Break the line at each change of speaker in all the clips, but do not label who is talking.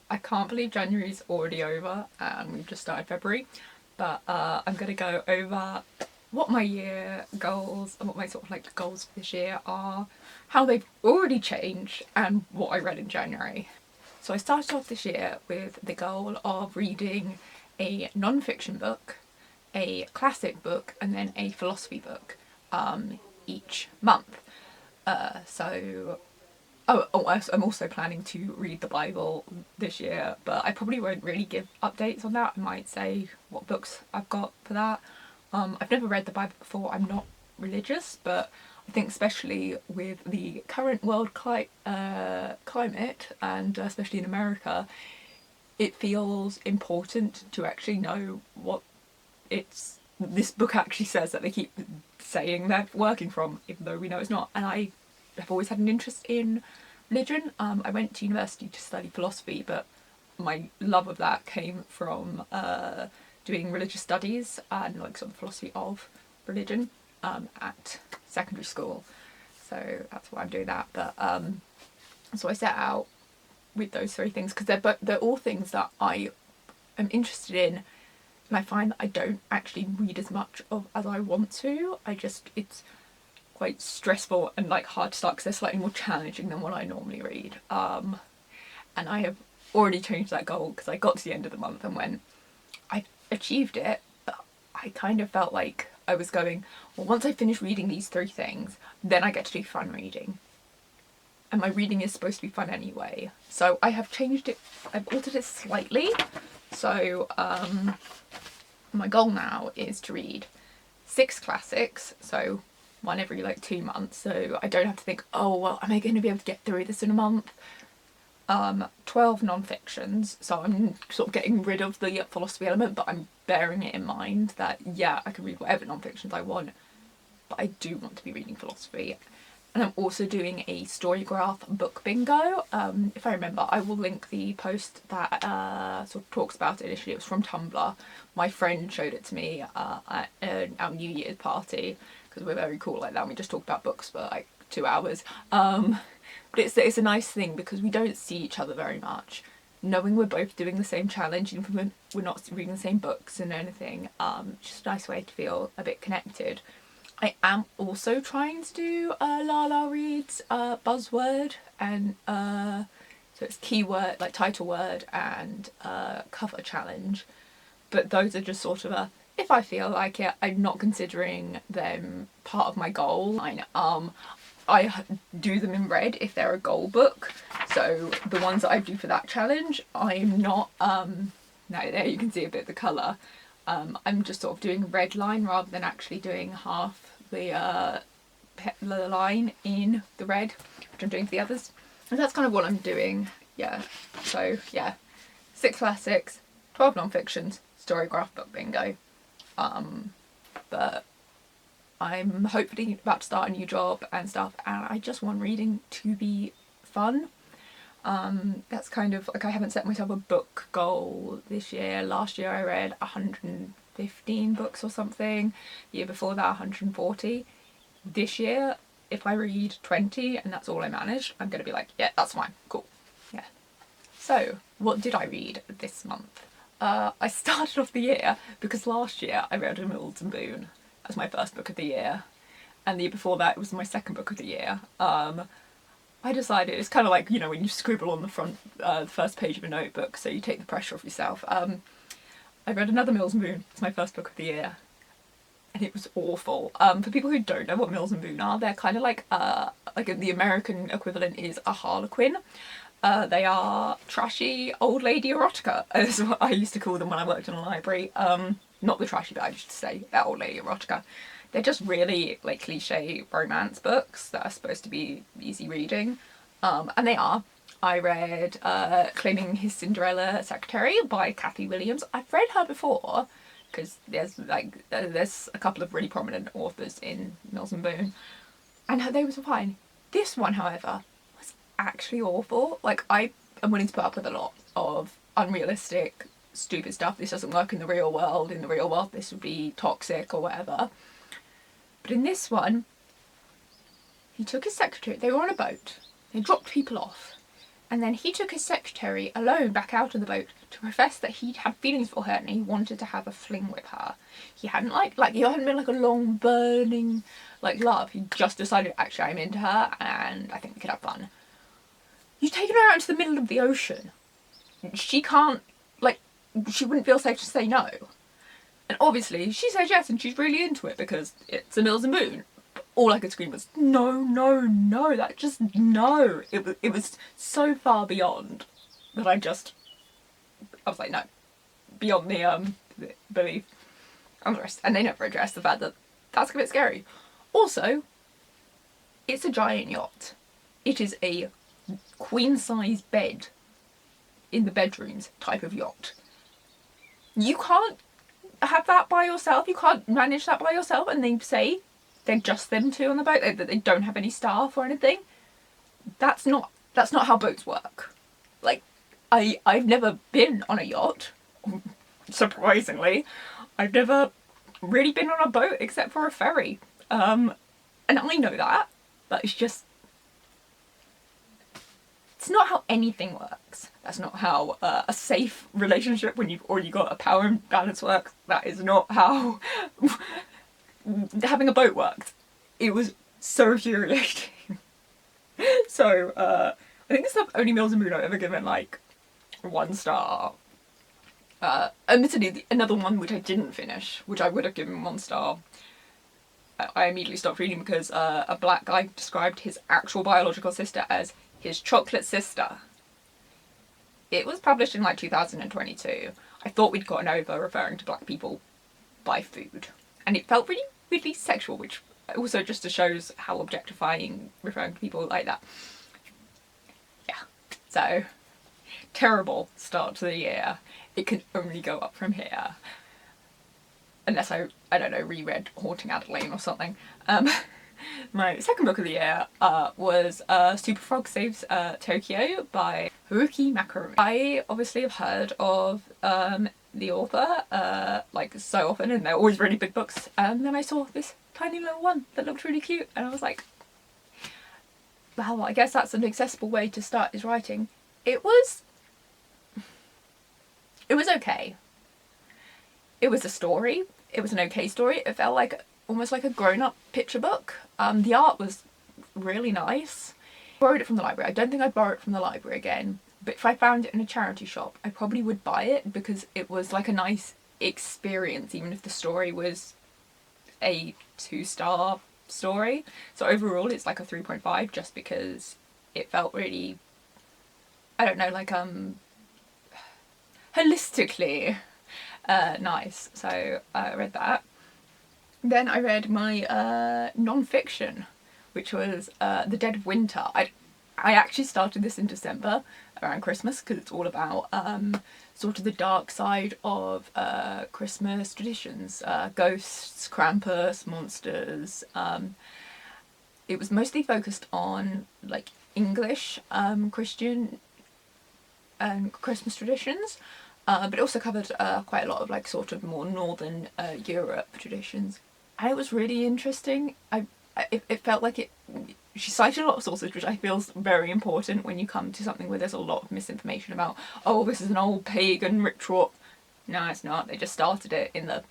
I can't believe January's already over and we've just started February, but I'm going to go over what my year goals and what my sort of like goals for this year are, how they've already changed, and what I read in January. So I started off this year with the goal of reading a non-fiction book, a classic book, and then a philosophy book each month. I'm also planning to read the Bible this year, but I probably won't really give updates on that. I might say what books I've got for that. I've never read the Bible before. I'm not religious, but I think especially with the current world climate, and especially in America, it feels important to actually know what this book actually says that they keep saying they're working from, even though we know it's not. And I have always had an interest in religion. I went to university to study philosophy, but my love of that came from doing religious studies and like sort of philosophy of religion at secondary school. So that's why I'm doing that. But so I set out with those three things because they're all things that I am interested in, and I find that I don't actually read as much of as I want to. It's quite stressful and like hard to start because they're slightly more challenging than what I normally read. And I have already changed that goal because I got to the end of the month and when I achieved it, but I kind of felt like I was going, well, once I finish reading these three things, then I get to do fun reading. And my reading is supposed to be fun anyway. So I have changed it, I've altered it slightly. So my goal now is to read 6 classics, so one every like 2 months, so I don't have to think, oh well, am I going to be able to get through this in a month? 12 non-fictions, so I'm sort of getting rid of the philosophy element, but I'm bearing it in mind that yeah, I can read whatever non-fictions I want, but I do want to be reading philosophy. And I'm also doing a StoryGraph book bingo. If I remember, I will link the post that sort of talks about it initially. It was from Tumblr. My friend showed it to me at our New Year's party because we're very cool like that. And we just talked about books for like 2 hours. But it's a nice thing because we don't see each other very much. Knowing we're both doing the same challenge, even if we're not reading the same books and anything, just a nice way to feel a bit connected. I am also trying to do Lala Reed's buzzword, and so it's keyword, like title word and cover challenge. But those are just sort of if I feel like it, I'm not considering them part of my goal. I do them in red if they're a goal book. So the ones that I do for that challenge, I'm not, now there you can see a bit of the colour. I'm just sort of doing red line rather than actually doing half the line in the red, which I'm doing for the others. And that's kind of what I'm doing, yeah. So yeah, 6 classics, 12 non-fictions, StoryGraph book bingo. But I'm hopefully about to start a new job and stuff, and I just want reading to be fun. That's kind of like, I haven't set myself a book goal this year. Last year I read 115 books or something. The year before that 140. This year, if I read 20 and that's all I manage, I'm going to be like, yeah, that's fine, cool. Yeah. So, what did I read this month? I started off the year because last year I read *Muddled* as my first book of the year, and the year before that it was my second book of the year. I decided, it's kind of like, you know, when you scribble on the front, the first page of a notebook, so you take the pressure off yourself. I read another *Mills and Boon*. It's my first book of the year, and it was awful. For people who don't know what *Mills and Boon* are, they're kind of like the American equivalent is a Harlequin. They are trashy old lady erotica, is what I used to call them when I worked in a library. Not the trashy, but I used to say that old lady erotica. They're just really like cliche romance books that are supposed to be easy reading, and they are. I read Claiming His Cinderella Secretary by Kathy Williams. I've read her before because there's a couple of really prominent authors in Mills and Boon, and they were fine. This one, however, was actually awful. Like, I am willing to put up with a lot of unrealistic, stupid stuff. This doesn't work in the real world. In the real world, this would be toxic or whatever. But in this one, he took his secretary. They were on a boat. They dropped people off. And then he took his secretary alone back out on the boat to profess that he'd had feelings for her and he wanted to have a fling with her. He hadn't he hadn't been like a long burning like love. He just decided, actually, I'm into her and I think we could have fun. You've taken her out into the middle of the ocean. She can't, like, she wouldn't feel safe to say no. And obviously she said yes and she's really into it because it's a Mills and Boon. All I could scream was, no, no, no, that just, no. It was so far beyond that I was like, no. Beyond the belief and the rest. And they never addressed the fact that that's a bit scary. Also, it's a giant yacht. It is a queen-size bed in the bedrooms type of yacht. You can't have that by yourself. You can't manage that by yourself. And they say they're just them two on the boat, that they don't have any staff or anything. That's not how boats work. Like, I've never been on a yacht, surprisingly. I've never really been on a boat except for a ferry. And I know that, but it's not how anything works. That's not how a safe relationship when you've already got a power imbalance works. That is not how having a boat worked. It was so infuriating. So I think it's the only Mills and Boon I've ever given like 1 star. Admittedly, another one which I didn't finish, which I would have given 1 star, I immediately stopped reading because a black guy described his actual biological sister as his chocolate sister. It was published in like 2022. I thought we'd gotten over referring to black people by food. And it felt really, really sexual, which also just shows how objectifying referring to people like that. Yeah. So, terrible start to the year. It can only go up from here. Unless I don't know, reread Haunting Adelaide or something. My second book of the year was Super Frog Saves Tokyo by Haruki Makarumi. I obviously have heard of the author like so often, and they're always really big books, and then I saw this tiny little one that looked really cute and I was like, well, I guess that's an accessible way to start his writing. It was okay. It was a story. It was an okay story. It felt like almost like a grown-up picture book. The art was really nice. I borrowed it from the library. I don't think I'd borrow it from the library again, but if I found it in a charity shop, I probably would buy it because it was like a nice experience, even if the story was a 2-star story. So overall it's like a 3.5 just because it felt really, I don't know, like holistically nice. So I read that. Then I read my non-fiction, which was The Dead of Winter. I actually started this in December around Christmas because it's all about sort of the dark side of Christmas traditions, ghosts, Krampus, monsters. It was mostly focused on like English Christian and Christmas traditions, but it also covered quite a lot of like sort of more northern Europe traditions. And it was really interesting. It felt like she cited a lot of sources, which I feel is very important when you come to something where there's a lot of misinformation about, oh, this is an old pagan ritual. No, it's not. They just started it in the,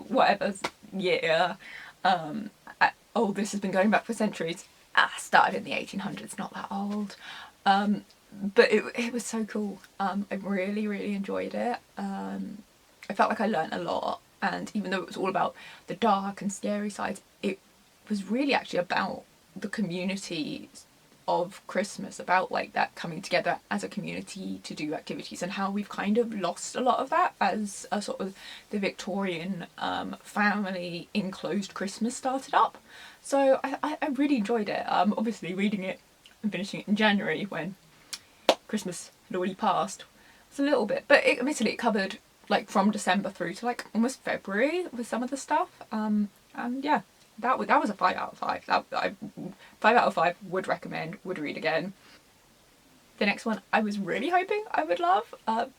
whatever year. Oh, this has been going back for centuries. Started in the 1800s, not that old. But it was so cool. I really, really enjoyed it. I felt like I learnt a lot. And even though it was all about the dark and scary sides, it was really actually about the community of Christmas, about like that coming together as a community to do activities, and how we've kind of lost a lot of that as a sort of the Victorian family enclosed Christmas started up. So I really enjoyed it. Obviously reading it and finishing it in January when Christmas had already passed was a little bit, but admittedly it covered like from December through to like almost February with some of the stuff. And yeah, that was a 5 out of 5. 5 out of 5 would recommend, would read again. The next one I was really hoping I would love, and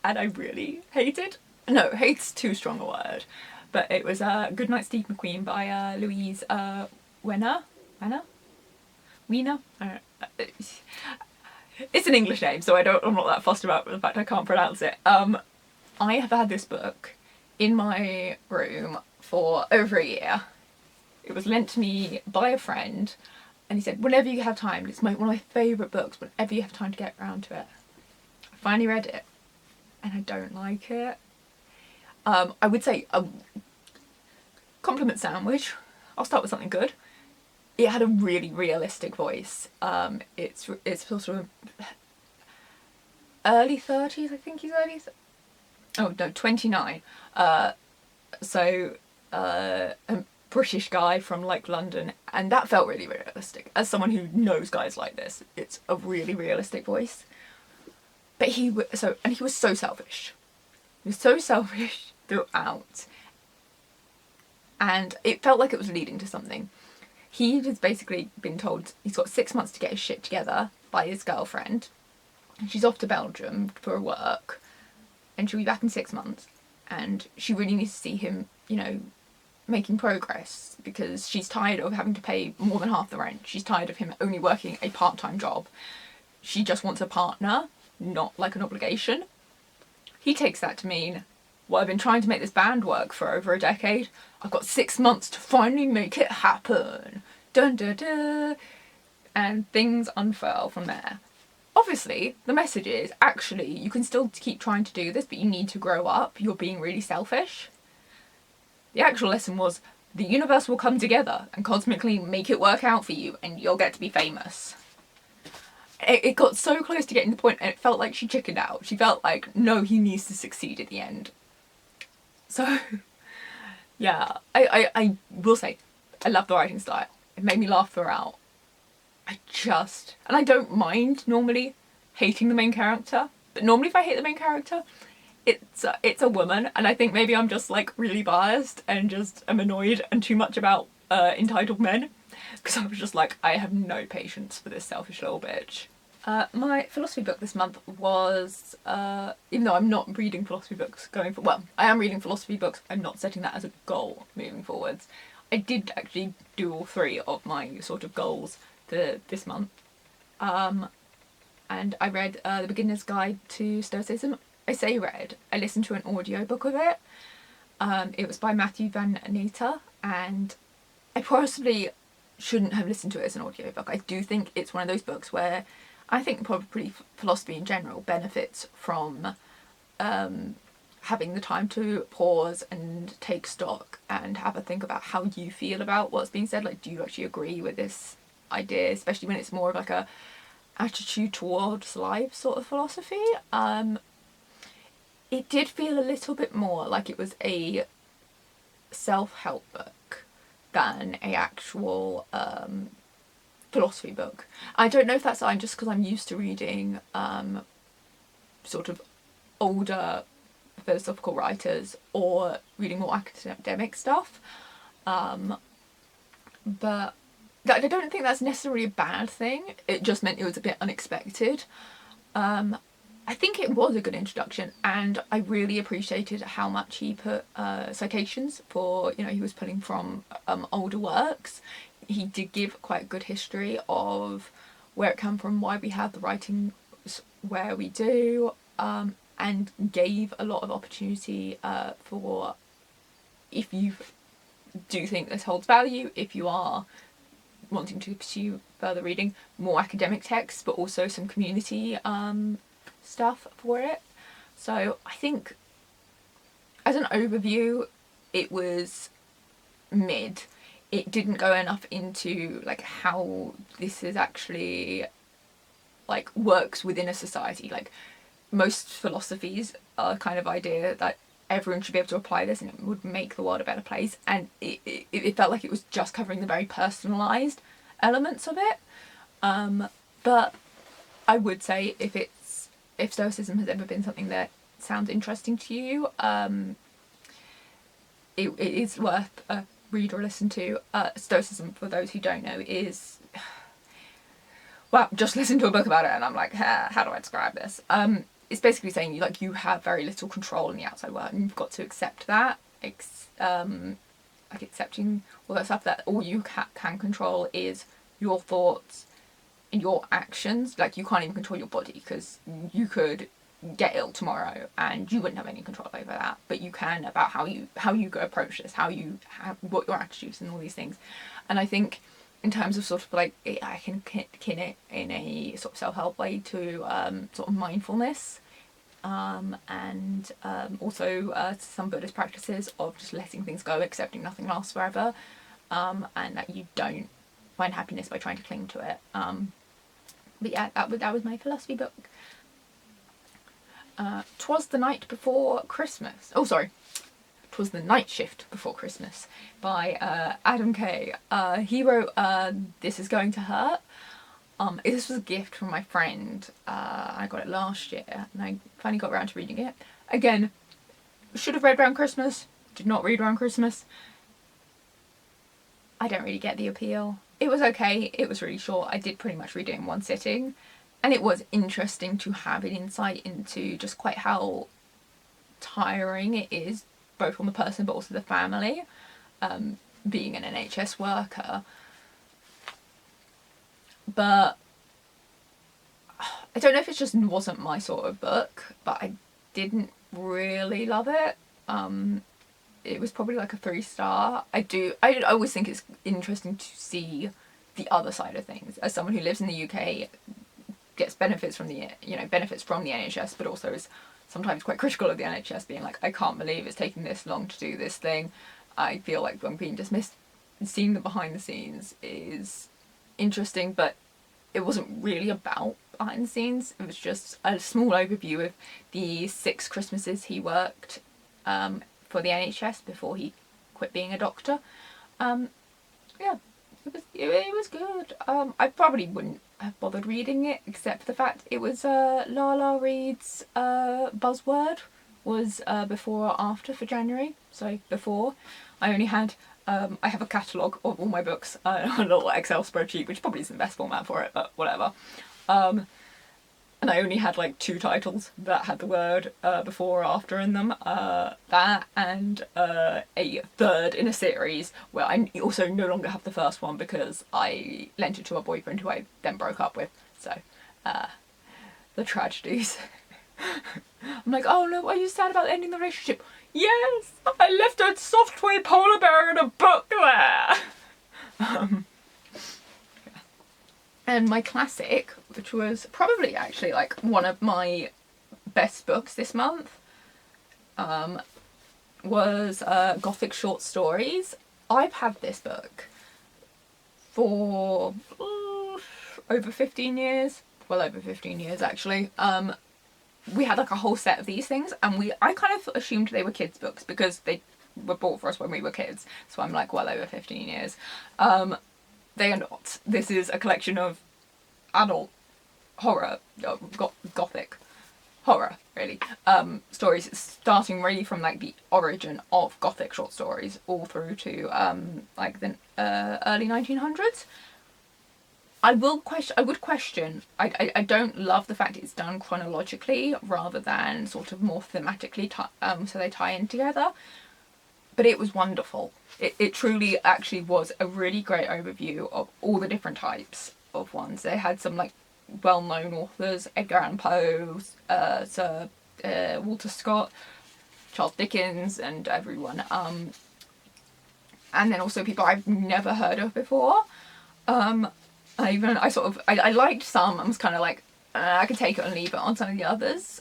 I really hated. No, hate's too strong a word, but it was Goodnight Steve McQueen by Louise Weiner. It's an English name, so I'm not that fussed about the fact I can't pronounce it. I have had this book in my room for over a year. It was lent to me by a friend, and he said, whenever you have time, it's one of my favourite books, whenever you have time to get around to it. I finally read it, and I don't like it. I would say a compliment sandwich. I'll start with something good. It had a really realistic voice. It's sort of early 30s, I think he's early. Oh no, 29. So a British guy from like London, and that felt really realistic. As someone who knows guys like this, it's a really realistic voice. But he was so selfish. He was so selfish throughout, and it felt like it was leading to something. He has basically been told he's got 6 months to get his shit together by his girlfriend. And she's off to Belgium for work, and she'll be back in 6 months. And she really needs to see him, you know, making progress, because she's tired of having to pay more than half the rent. She's tired of him only working a part-time job. She just wants a partner, not like an obligation. He takes that to mean, well, I've been trying to make this band work for over a decade. I've got 6 months to finally make it happen. Dun dun dun. And things unfurl from there. Obviously, the message is, actually, you can still keep trying to do this, but you need to grow up. You're being really selfish. The actual lesson was, the universe will come together and cosmically make it work out for you, and you'll get to be famous. It got so close to getting to the point, and it felt like she chickened out. She felt like, no, he needs to succeed at the end. So, yeah, I will say, I love the writing style. It made me laugh throughout. And I don't mind normally hating the main character, but normally if I hate the main character, it's a woman, and I think maybe I'm just like really biased and just am annoyed and too much about entitled men, because I was just like, I have no patience for this selfish little bitch. My philosophy book this month was, even though I'm not reading philosophy books I am reading philosophy books, I'm not setting that as a goal moving forwards. I did actually do all three of my sort of goals for this month. And I read The Beginner's Guide to Stoicism. I say read, I listened to an audiobook of it. It was by Matthew Van Neta, and I possibly shouldn't have listened to it as an audiobook. I do think it's one of those books where I think probably philosophy in general benefits from having the time to pause and take stock and have a think about how you feel about what's being said. Like, do you actually agree with this idea, especially when it's more of like a attitude towards life sort of philosophy. It did feel a little bit more like it was a self-help book than a actual philosophy book. I don't know if that's just because I'm used to reading sort of older philosophical writers or reading more academic stuff, but I don't think that's necessarily a bad thing. It just meant it was a bit unexpected. I think it was a good introduction, and I really appreciated how much he put citations for, he was pulling from older works. He did give quite a good history of where it came from, why we have the writing where we do, and gave a lot of opportunity for, if you do think this holds value, if you are wanting to pursue further reading, more academic texts, but also some community stuff for it. So I think as an overview it was mid. It didn't go enough into like how this is actually like works within a society. Like most philosophies are kind of idea that everyone should be able to apply this and it would make the world a better place, and it felt like it was just covering the very personalised elements of it. But I would say if Stoicism has ever been something that sounds interesting to you, it is worth a read or listen to. Stoicism, for those who don't know, is, well, just listen to a book about it and I'm like, how do I describe this? It's basically saying you have very little control in the outside world, and you've got to accept that. Accepting all that stuff, that all you can control is your thoughts, your actions. Like, you can't even control your body, because you could get ill tomorrow and you wouldn't have any control over that, but you can about how you go approach this, what your attitudes and all these things. And I think in terms of sort of like, I can kin it in a sort of self-help way to sort of mindfulness, and also some Buddhist practices of just letting things go, accepting nothing lasts forever, and that you don't find happiness by trying to cling to it. But yeah, that was my philosophy book. 'Twas the Night Before Christmas. Oh, sorry. 'Twas the Night Shift Before Christmas by Adam Kay. He wrote This Is Going to Hurt. This was a gift from my friend. I got it last year and I finally got around to reading it. Again, should have read around Christmas. Did not read around Christmas. I don't really get the appeal. It was okay. It was really short. I did pretty much read it in one sitting. And it was interesting to have an insight into just quite how tiring it is, both on the person but also the family, being an NHS worker. But I don't know if it just wasn't my sort of book, but I didn't really love it. It was probably like a 3-star. I always think it's interesting to see the other side of things. As someone who lives in the UK, gets benefits from the NHS, but also is sometimes quite critical of the NHS, being like, I can't believe it's taking this long to do this thing. I feel like when being dismissed, seeing the behind the scenes is interesting, but it wasn't really about behind the scenes. It was just a small overview of the 6 Christmases he worked for the NHS before he quit being a doctor. Yeah, it was good. I probably wouldn't have bothered reading it, except for the fact it was Lala Reed's buzzword was before or after for January. So before, I only had I have a catalogue of all my books on a little Excel spreadsheet, which probably isn't the best format for it, but whatever. And I only had like 2 titles that had the word before or after in them. That and a third in a series where I also no longer have the first one because I lent it to a boyfriend who I then broke up with. So, the tragedies. I'm like, oh no, are you sad about ending the relationship? Yes! I left a soft toy polar bear in a book there! And my classic, which was probably actually like one of my best books this month, was Gothic Short Stories. I've had this book for over 15 years. Well, over 15 years actually. We had like a whole set of these things, and I kind of assumed they were kids' books because they were bought for us when we were kids. So I'm like, well over 15 years. They are not. This is a collection of adult horror, gothic horror, really. Stories starting really from like the origin of gothic short stories all through to like the early 1900s. I would question. I don't love the fact it's done chronologically rather than sort of more thematically, so they tie in together. But it was wonderful. It truly actually was a really great overview of all the different types of ones. They had some like well-known authors, Edgar Allan Poe, Sir Walter Scott, Charles Dickens, and everyone. And then also people I've never heard of before. I liked some. I was kind of like, I could take it and leave it on some of the others.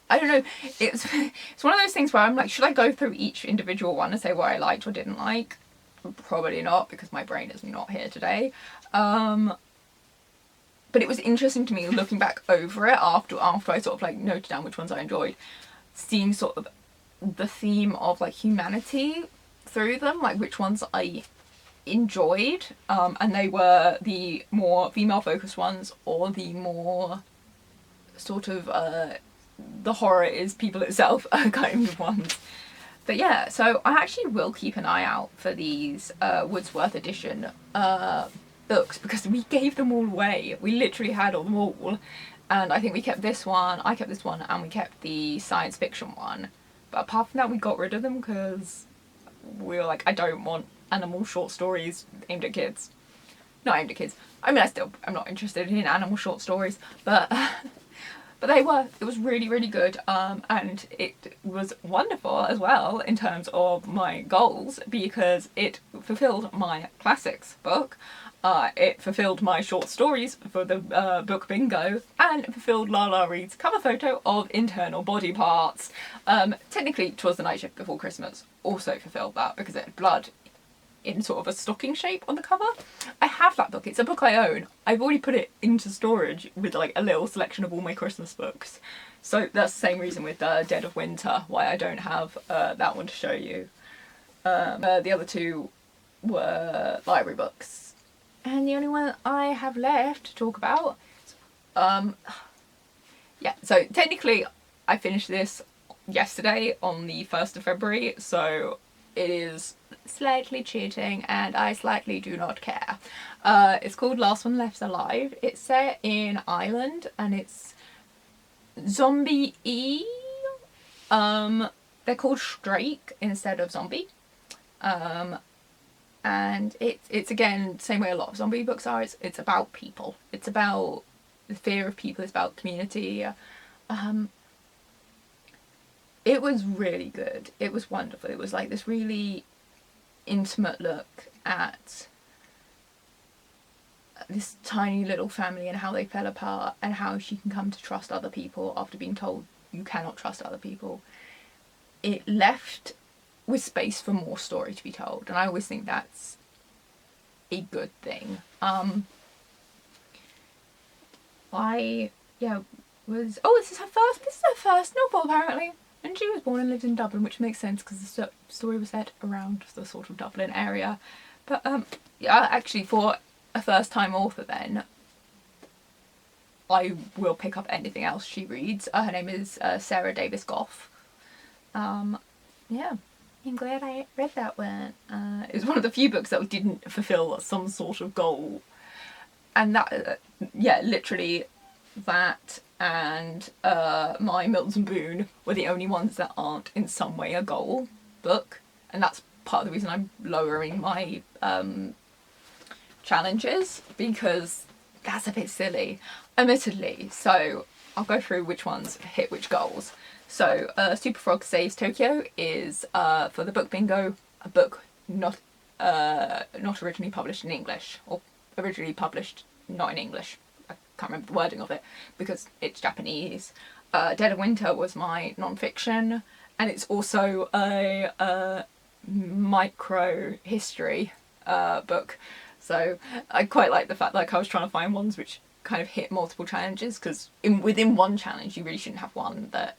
I don't know. It's one of those things where I'm like, should I go through each individual one and say what I liked or didn't like? Probably not, because my brain is not here today. But it was interesting to me looking back over it after I sort of like noted down which ones I enjoyed, seeing sort of the theme of like humanity through them, like which ones I enjoyed, and they were the more female focused ones or the more sort of the horror is people itself kind of ones. But yeah, so I actually will keep an eye out for these Wordsworth edition books, because we gave them all away. We literally had them all, and I think we kept this one, I kept this one, and we kept the science fiction one. But apart from that, we got rid of them because we were like, I don't want animal short stories aimed at kids. not aimed at kids. I mean, I'm not interested in animal short stories, but it was really, really good, and it was wonderful as well in terms of my goals, because it fulfilled my classics book, it fulfilled my short stories for the book bingo, and it fulfilled Lala Reed's cover photo of internal body parts. Technically, 'Twas the Night Shift Before Christmas also fulfilled that, because it had blood in sort of a stocking shape on the cover. I have that book. It's a book I own. I've already put it into storage with like a little selection of all my Christmas books. So that's the same reason with Dead of Winter, why I don't have that one to show you. The other two were library books. And the only one I have left to talk about, yeah, so technically I finished this yesterday on the 1st of February, so it is slightly cheating and I slightly do not care. It's called Last One Left Alive. It's set in Ireland and it's zombie-y. They're called Strake instead of zombie. And it's again, same way a lot of zombie books are, it's about people. It's about the fear of people, it's about community. It was really good. It was wonderful. It was like this really intimate look at this tiny little family and how they fell apart and how she can come to trust other people after being told you cannot trust other people. It left with space for more story to be told, and I always think that's a good thing. This is her first novel apparently. And she was born and lived in Dublin, which makes sense because the story was set around the sort of Dublin area. But yeah, actually for a first time author then, I will pick up anything else she reads. Her name is Sarah Davis Goff. Yeah, I'm glad I read that one. It was one of the few books that didn't fulfill some sort of goal. And that, yeah, literally that and my Milton Boone were the only ones that aren't in some way a goal book, and that's part of the reason I'm lowering my challenges, because that's a bit silly, admittedly. So I'll go through which ones hit which goals. So Super Frog Saves Tokyo is for the book bingo, a book not originally published in English, or originally published not in English. Can't remember the wording of it because it's Japanese. Dead of Winter was my non-fiction, and it's also a micro history book. So I quite like the fact like I was trying to find ones which kind of hit multiple challenges, because within one challenge you really shouldn't have one that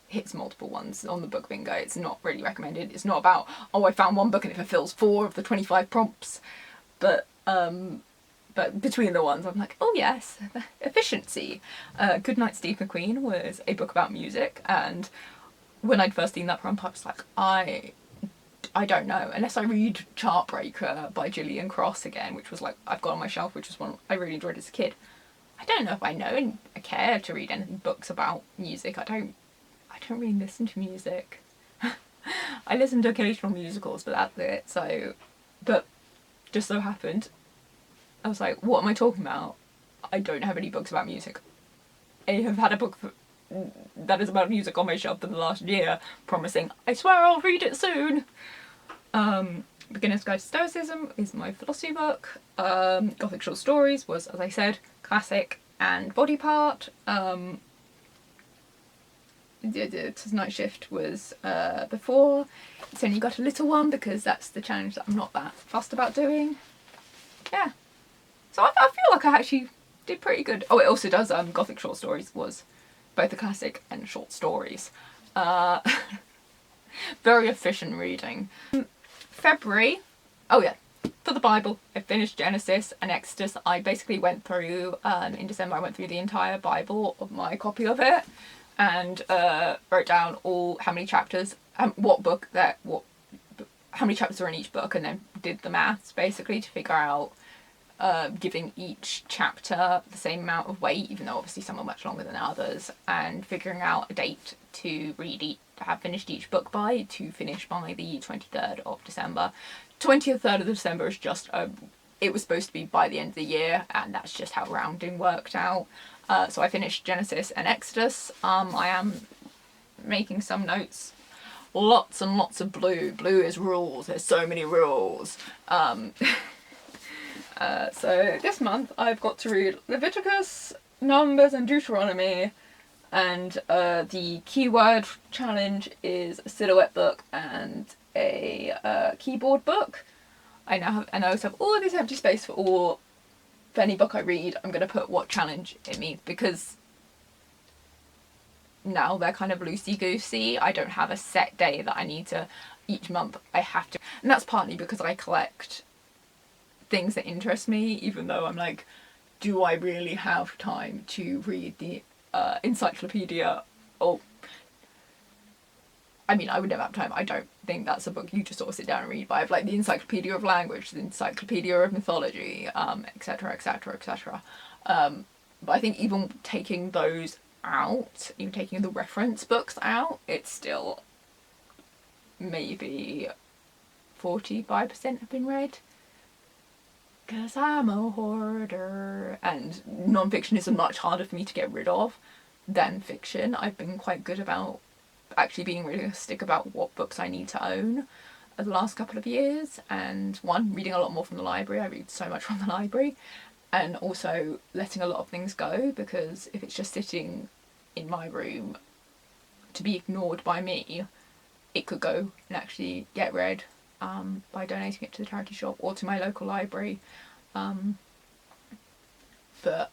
hits multiple ones. On the book bingo it's not really recommended. It's not about, oh, I found one book and it fulfills 4 of the 25 prompts, but between the ones I'm like, oh yes, efficiency. Goodnight Steve McQueen was a book about music, and when I'd first seen that prompt I was like, I don't know, unless I read Chartbreaker by Gillian Cross again, which was like, I've got on my shelf, which was one I really enjoyed as a kid. I don't know if I know and I care to read any books about music. I don't really listen to music. I listen to occasional musicals, but that's it. So, but just so happened I was like, what am I talking about? I don't have any books about music. I have had a book that is about music on my shelf for the last year, promising, I swear I'll read it soon. Beginner's Guide to Stoicism is my philosophy book. Gothic Short Stories was, as I said, classic and body part. Night Shift was before. It's only got a little one because that's the challenge that I'm not that fussed about doing. Yeah. So I feel like I actually did pretty good. Oh, it also does Gothic Short Stories was both a classic and short stories. Very efficient reading. February, oh yeah, for the Bible, I finished Genesis and Exodus. I basically went through, in December I went through the entire Bible of my copy of it, and wrote down how many chapters, how many chapters are in each book, and then did the maths basically to figure out giving each chapter the same amount of weight, even though obviously some are much longer than others, and figuring out a date to have finished each book to finish by the 23rd of December. 23rd of December is just a it was supposed to be by the end of the year, and that's just how rounding worked out. So I finished Genesis and Exodus. I am making some notes. Lots and lots of blue. Blue is rules. There's so many rules. So this month I've got to read Leviticus, Numbers and Deuteronomy, and the keyword challenge is a silhouette book and a keyboard book. I also have all this empty space for any book I read. I'm going to put what challenge it means, because now they're kind of loosey-goosey. I don't have a set day that I need to, each month I have to, and that's partly because I collect things that interest me, even though I'm like, do I really have time to read the encyclopedia? Or I mean, I would never have time. I don't think that's a book you just sort of sit down and read, but I have like the Encyclopedia of Language, the Encyclopedia of Mythology, etc, etc, etc. But I think even taking those out, even taking the reference books out, it's still maybe 45% have been read. Because I'm a hoarder, and non-fiction is much harder for me to get rid of than fiction. I've been quite good about actually being realistic about what books I need to own the last couple of years, and reading a lot more from the library. I read so much from the library, and also letting a lot of things go, because if it's just sitting in my room to be ignored by me, it could go and actually get read by donating it to the charity shop or to my local library. But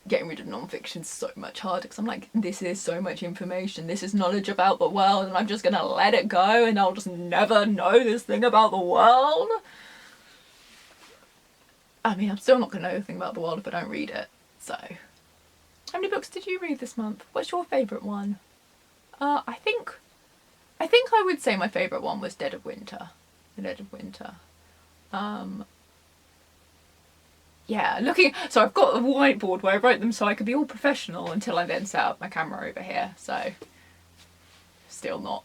getting rid of non-fiction is so much harder, because I'm like, this is so much information, this is knowledge about the world, and I'm just gonna let it go and I'll just never know this thing about the world. I mean, I'm still not gonna know the thing about the world if I don't read it. So how many books did you read this month? What's your favourite one? I think I would say my favourite one was Dead of Winter. The Dead of Winter. Yeah, so I've got a whiteboard where I wrote them so I could be all professional until I then set up my camera over here. So still not,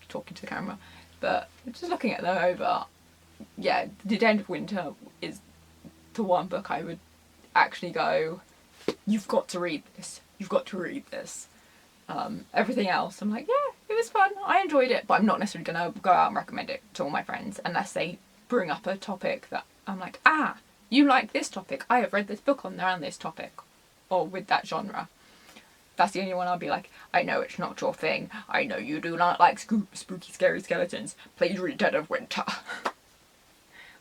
talking to the camera, but just looking at them over. Yeah, The Dead of Winter is the one book I would actually go, you've got to read this. You've got to read this. Everything else, I'm like, yeah, it was fun. I enjoyed it, but I'm not necessarily going to go out and recommend it to all my friends unless they bring up a topic that I'm like, you like this topic. I have read this book on around this topic or with that genre. That's the only one I'll be like, I know it's not your thing. I know you do not like spooky, scary skeletons. Please read Dead of Winter.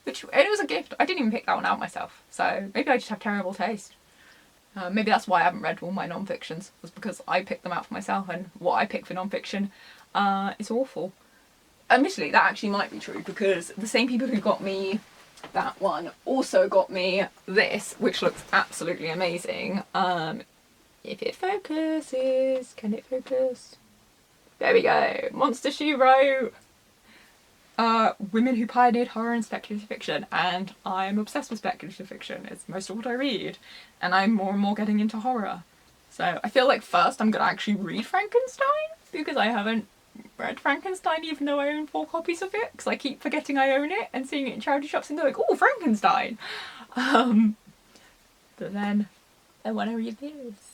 It was a gift. I didn't even pick that one out myself. So maybe I just have terrible taste. Maybe that's why I haven't read all my non-fictions, was because I picked them out for myself, and what I pick for non-fiction is awful. Admittedly, that actually might be true, because the same people who got me that one also got me this, which looks absolutely amazing. If it focuses, can it focus? There we go. Monster She Wrote. Women who pioneered horror and speculative fiction, and I'm obsessed with speculative fiction. It's most of what I read, and I'm more and more getting into horror. So I feel like first I'm gonna actually read Frankenstein, because I haven't read Frankenstein even though I own 4 copies of it, because I keep forgetting I own it and seeing it in charity shops and going, oh, Frankenstein! But then I want to read this.